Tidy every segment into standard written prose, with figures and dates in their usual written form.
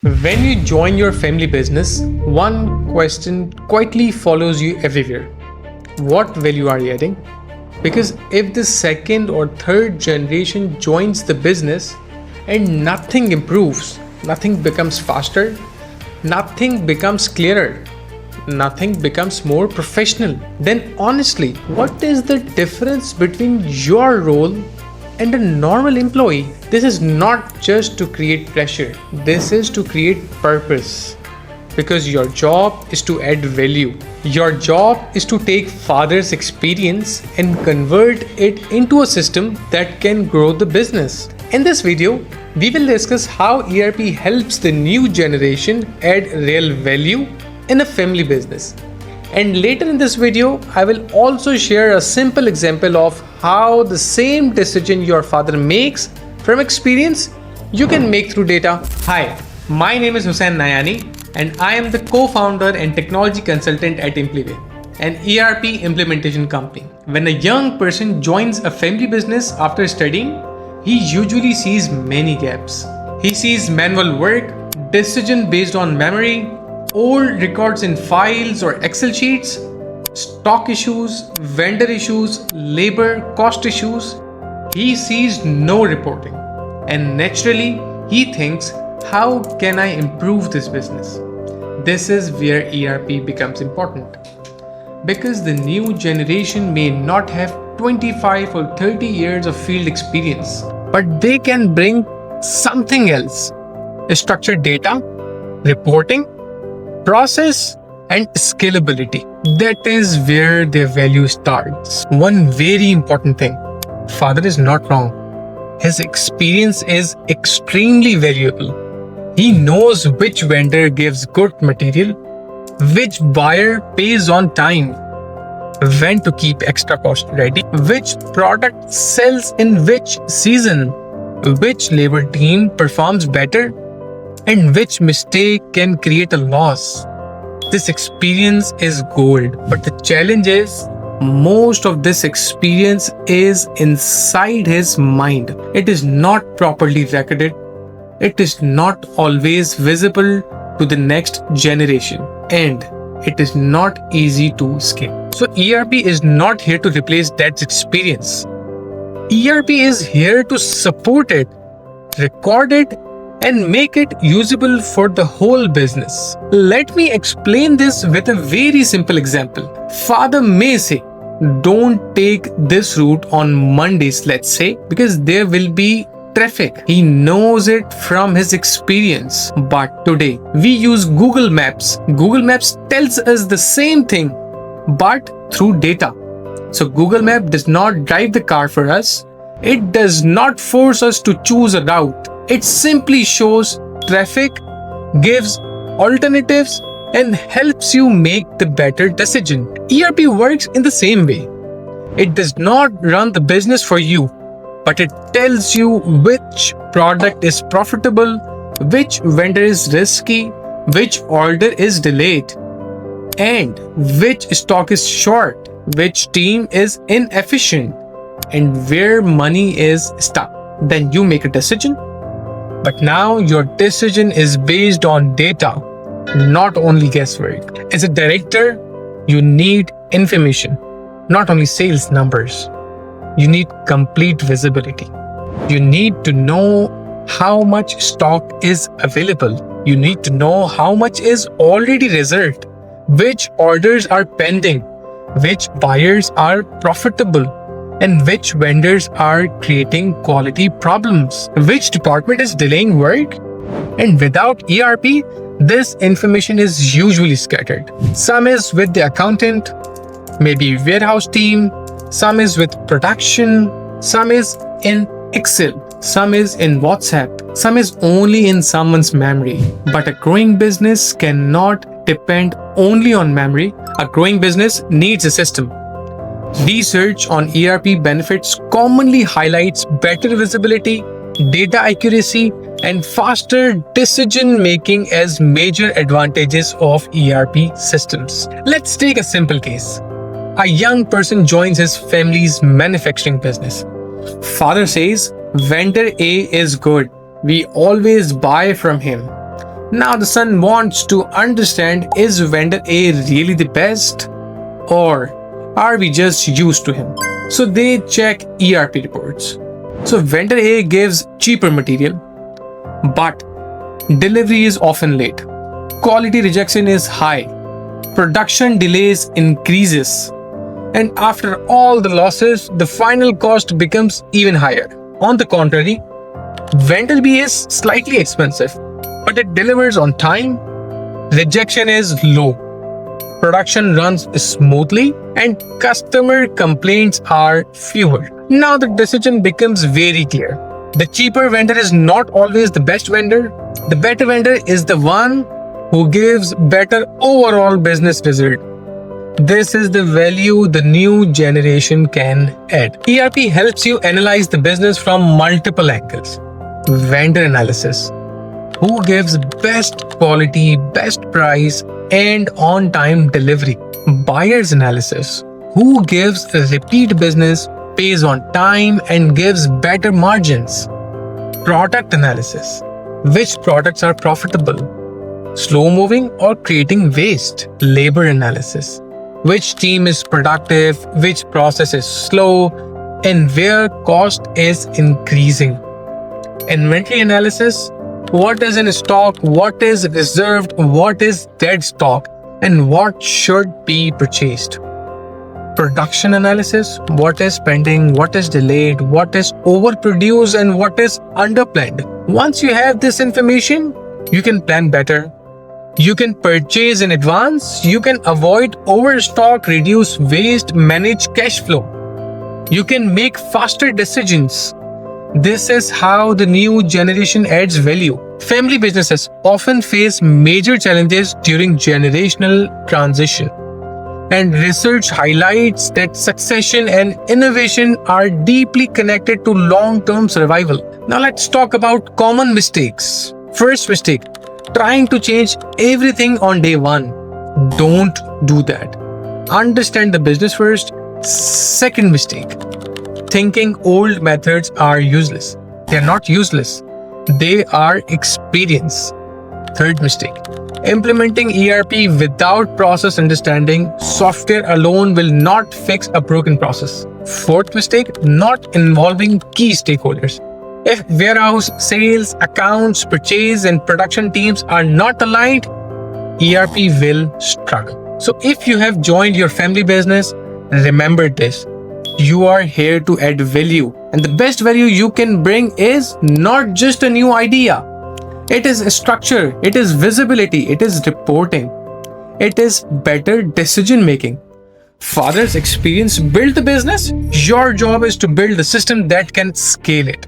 When you join your family business, one question quietly follows you everywhere. What value are you adding? Because if the second or third generation joins the business and nothing improves, nothing becomes faster, nothing becomes clearer, nothing becomes more professional, then honestly, what is the difference between your role and a normal employee? This is not just to create pressure, this is to create purpose. Because your job is to add value. Your job is to take father's experience and convert it into a system that can grow the business. In this video, we will discuss how ERP helps the new generation add real value in a family business. And later in this video, I will also share a simple example of how the same decision your father makes from experience you can make through data. Hi, my name is Hussain Nayani and I am the co-founder and technology consultant at Impliway, an ERP implementation company. When a young person joins a family business after studying, he usually sees many gaps. He sees manual work, decision based on memory, old records in files or Excel sheets, stock issues, vendor issues, labor cost issues. He sees no reporting, and naturally he thinks, how can I improve this business? This is where ERP becomes important, because the new generation may not have 25 or 30 years of field experience, but they can bring something else: structured data, reporting, process, and scalability. That is where their value starts. One very important thing: father is not wrong. His experience is extremely valuable. He knows which vendor gives good material, which buyer pays on time, when to keep extra cost ready, which product sells in which season, which labor team performs better, and which mistake can create a loss. This experience is gold, but the challenge is most of this experience is inside his mind. It is not properly recorded. It is not always visible to the next generation, and it is not easy to scale. So ERP is not here to replace that experience. ERP is here to support it, record it, and make it usable for the whole business. Let me explain this with a very simple example. Father may say, don't take this route on Mondays, let's say, because there will be traffic. He knows it from his experience. But today, we use Google Maps. Google Maps tells us the same thing, but through data. So Google Map does not drive the car for us. It does not force us to choose a route. It simply shows traffic, gives alternatives, and helps you make the better decision. ERP works in the same way. It does not run the business for you, but it tells you which product is profitable, which vendor is risky, which order is delayed, and which stock is short, which team is inefficient, and where money is stuck. Then you make a decision. But now your decision is based on data, not only guesswork. As a director, you need information, not only sales numbers. You need complete visibility. You need to know how much stock is available. You need to know how much is already reserved, which orders are pending, which buyers are profitable, and which vendors are creating quality problems, which department is delaying work. And without ERP, this information is usually scattered. Some is with the accountant, maybe warehouse team, some is with production, some is in Excel, some is in WhatsApp, some is only in someone's memory. But a growing business cannot depend only on memory. A growing business needs a system. Research on ERP benefits commonly highlights better visibility, data accuracy, and faster decision making as major advantages of ERP systems. Let's take a simple case. A young person joins his family's manufacturing business. Father says, vendor A is good. We always buy from him. Now the son wants to understand, is vendor A really the best, or are we just used to him? So they check ERP reports. So vendor A gives cheaper material, but delivery is often late. Quality rejection is high. Production delays increases. And after all the losses, the final cost becomes even higher. On the contrary, vendor B is slightly expensive, but it delivers on time. Rejection is low. Production runs smoothly and customer complaints are fewer. Now the decision becomes very clear. The cheaper vendor is not always the best vendor. The better vendor is the one who gives better overall business result. This is the value the new generation can add. ERP helps you analyze the business from multiple angles. Vendor analysis. Who gives best quality, best price, and on-time delivery? Buyer's analysis. Who gives repeat business, pays on time, and gives better margins? Product analysis. Which products are profitable, slow-moving, or creating waste? Labor analysis. Which team is productive, which process is slow, and where cost is increasing? Inventory analysis. What is in stock, what is reserved, what is dead stock, and what should be purchased? Production analysis. What is pending, what is delayed, what is overproduced, and what is underplanned. Once you have this information, you can plan better. You can purchase in advance. You can avoid overstock, reduce waste, manage cash flow. You can make faster decisions. This is how the new generation adds value. Family businesses often face major challenges during generational transition. And research highlights that succession and innovation are deeply connected to long-term survival. Now let's talk about common mistakes. First mistake, trying to change everything on day one. Don't do that. Understand the business first. Second mistake, thinking old methods are useless. They're not useless. They are experience. Third mistake, implementing ERP without process understanding. Software alone will not fix a broken process. Fourth mistake, not involving key stakeholders. If warehouse, sales, accounts, purchase, and production teams are not aligned, ERP will struggle. So if you have joined your family business, remember this. You are here to add value, and the best value you can bring is not just a new idea. It is structure, it is visibility, it is reporting, it is better decision making. Father's experience built the business. Your job is to build a system that can scale it.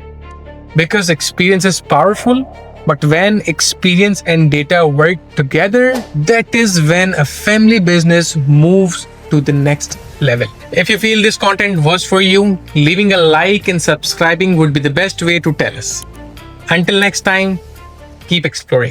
Because experience is powerful, but when experience and data work together, that is when a family business moves to the next level. If you feel this content was for you, leaving a like and subscribing would be the best way to tell us. Until next time, keep exploring.